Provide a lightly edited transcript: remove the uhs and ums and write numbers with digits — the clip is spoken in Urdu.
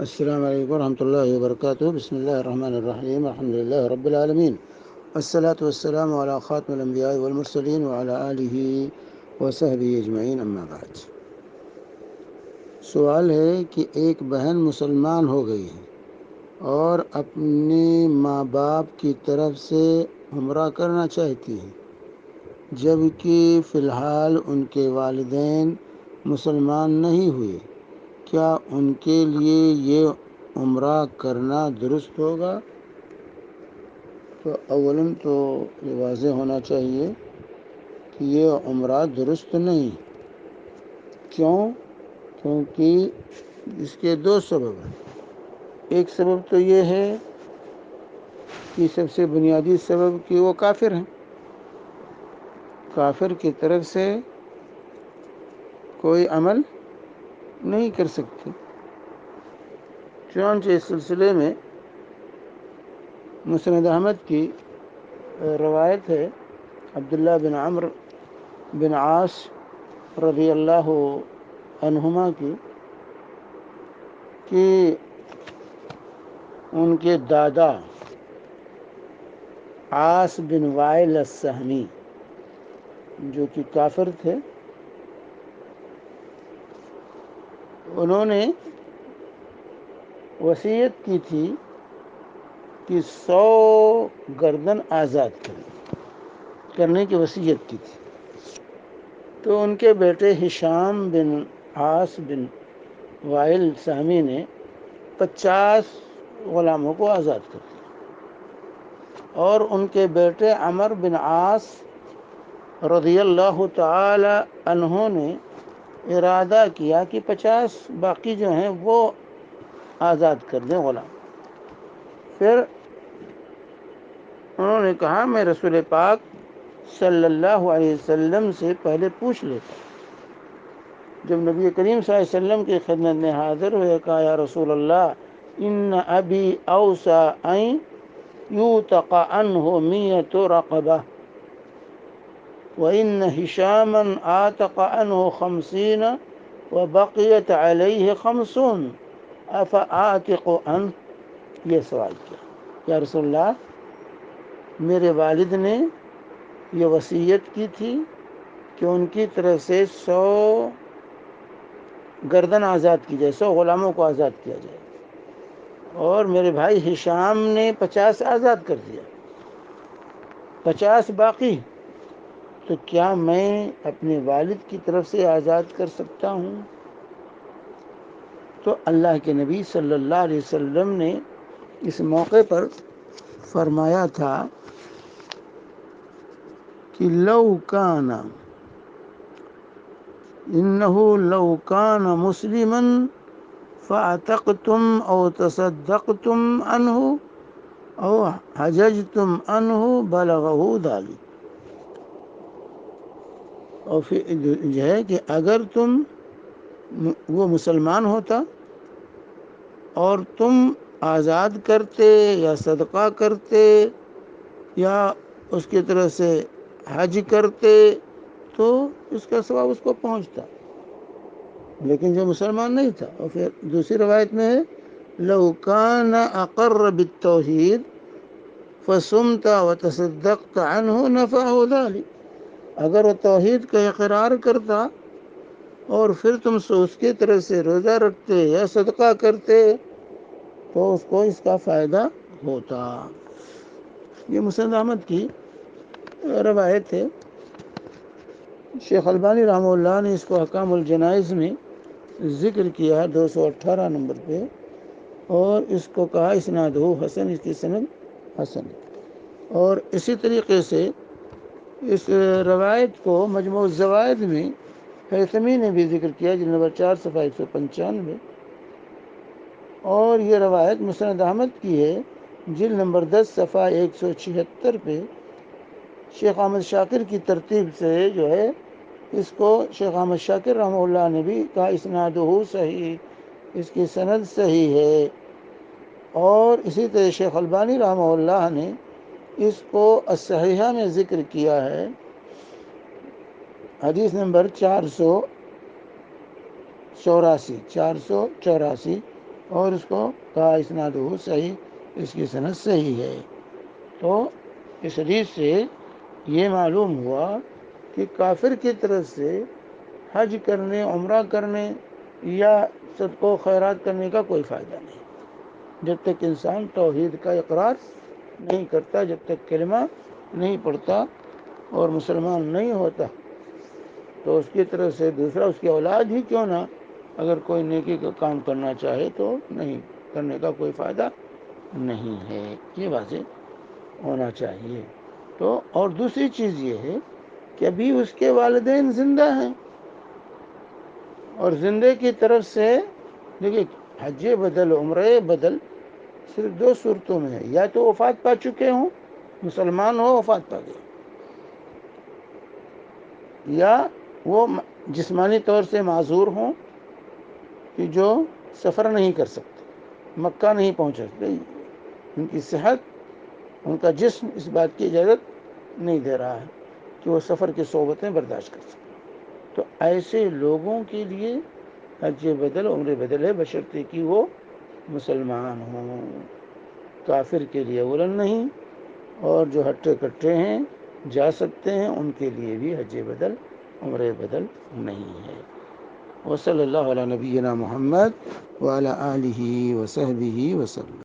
السلام علیکم ورحمۃ اللہ وبرکاتہ. بسم اللہ الرحمن الرحیم. الحمد للہ رب العالمین، والصلاة والسلام علی خاتم الانبیاء والمرسلین وعلی آلہ وصحبہ اجمعین. اما بعد. سوال ہے کہ ایک بہن مسلمان ہو گئی ہے اور اپنے ماں باپ کی طرف سے عمرہ کرنا چاہتی ہے، جبکہ فی الحال ان کے والدین مسلمان نہیں ہوئے. کیا ان کے لیے یہ عمرہ کرنا درست ہوگا؟ تو اولاً تو یہ واضح ہونا چاہیے کہ یہ عمرہ درست نہیں. کیونکہ اس کے دو سبب ہیں. ایک سبب تو یہ ہے کہ سب سے بنیادی سبب کہ وہ کافر ہیں. کافر کی طرف سے کوئی عمل نہیں کر سکتے. چنانچہ اس سلسلے میں مسند احمد کی روایت ہے عبداللہ بن عمرو بن عاص رضی اللہ عنہما کی کہ ان کے دادا عاص بن وائل السہمی جو کہ کافر تھے، انہوں نے وصیت کی تھی کہ 100 گردن آزاد کرنے کی وصیت کی تھی. تو ان کے بیٹے ہشام بن عاص بن وائل سہمی نے 50 غلاموں کو آزاد کر دیا، اور ان کے بیٹے عمر بن عاص رضی اللہ تعالی عنہ نے ارادہ کیا کہ 50 باقی جو ہیں وہ آزاد کر دیں غلام. پھر انہوں نے کہا میں رسول پاک صلی اللہ علیہ وسلم سے پہلے پوچھ لیتا. جب نبی کریم صلی اللہ علیہ وسلم کی خدمت میں حاضر ہوئے، کہا یا رسول اللہ ان ابی اوصى ان یوتق عنہ 100 رقبہ وان ہشاما آتق عنہ 50 وبقیت علیہ 50 افآتق عنہ. یہ سوال کیا، یا رسول اللہ میرے والد نے یہ وصیت کی تھی کہ ان کی طرف سے 100 گردن آزاد کی جائے، 100 غلاموں کو آزاد کیا جائے، اور میرے بھائی ہشام نے 50 آزاد کر دیا، 50 باقی. تو کیا میں اپنے والد کی طرف سے آزاد کر سکتا ہوں؟ تو اللہ کے نبی صلی اللہ علیہ وسلم نے اس موقع پر فرمایا تھا کہ لو کان مسلما فاعتقتم او تصدقتم عنہ او حججتم عنہ بلغہ ذلک. اور پھر جو ہے کہ اگر وہ مسلمان ہوتا اور تم آزاد کرتے یا صدقہ کرتے یا اس کی طرف سے حج کرتے تو اس کا ثواب اس کو پہنچتا، لیکن جو مسلمان نہیں تھا. اور پھر دوسری روایت میں ہے لو کان اقر بالتوحید فصمت وتصدقت عنہ نفعہ ذلک. اگر وہ توحید کا اقرار کرتا اور پھر تم سے اس کی طرف سے روزہ رکھتے یا صدقہ کرتے تو اس کو اس کا فائدہ ہوتا. یہ مسند احمد کی روایت ہے. شیخ البانی رحمہ اللہ نے اس کو احکام الجنائز میں ذکر کیا 218 نمبر پہ، اور اس کو کہا اسنادہ حسن، اس کی سند حسن. اور اسی طریقے سے اس روایت کو مجموع الزوائد میں حیثمی نے بھی ذکر کیا، جلد نمبر 4 صفحہ 195. اور یہ روایت مسند احمد کی ہے، جلد نمبر 10 صفحہ 176 پہ. شیخ احمد شاکر کی ترتیب سے جو ہے اس کو شیخ احمد شاکر رحمہ اللہ نے بھی کہا اسنادہ صحیح، اس کی سند صحیح ہے. اور اسی طرح شیخ البانی رحمہ اللہ نے اس کو الصحیحہ میں ذکر کیا ہے، حدیث نمبر 484. اور اس کو کہا اسنادہ صحیح، اس کی سند صحیح ہے۔ تو اس حدیث سے یہ معلوم ہوا کہ کافر کی طرف سے حج کرنے، عمرہ کرنے یا صدقہ و خیرات کرنے کا کوئی فائدہ نہیں، جب تک انسان توحید کا اقرار نہیں کرتا، جب تک کلمہ نہیں پڑھتا اور مسلمان نہیں ہوتا۔ تو اس کی طرف سے دوسرا، اس کی اولاد ہی کیوں نہ اگر کوئی نیکی کا کام کرنا چاہے تو نہیں کرنے کا کوئی فائدہ نہیں ہے، یہ واضح ہونا چاہیے۔ تو اور دوسری چیز یہ ہے کہ ابھی اس کے والدین زندہ ہیں، اور زندے کی طرف سے دیکھیے حج بدل عمرہ بدل صرف دو صورتوں میں ہے، یا تو وفات پا چکے ہوں، مسلمان ہو وفات پا گئے، یا وہ جسمانی طور سے معذور ہوں کہ جو سفر نہیں کر سکتے، مکہ نہیں پہنچ سکتے، ان کی صحت، ان کا جسم اس بات کی اجازت نہیں دے رہا ہے کہ وہ سفر کی صعوبتیں برداشت کر سکیں۔ تو ایسے لوگوں کے لیے حج بدل عمر بدل ہے، بشرطے کہ وہ مسلمان ہوں۔ کافر کے لیے اولاً نہیں، اور جو ہٹے کٹے ہیں جا سکتے ہیں ان کے لیے بھی حج بدل عمر بدل نہیں ہے۔ وصلی اللہ علی نبینا محمد وعلی آلہ وصحبہ وسلم۔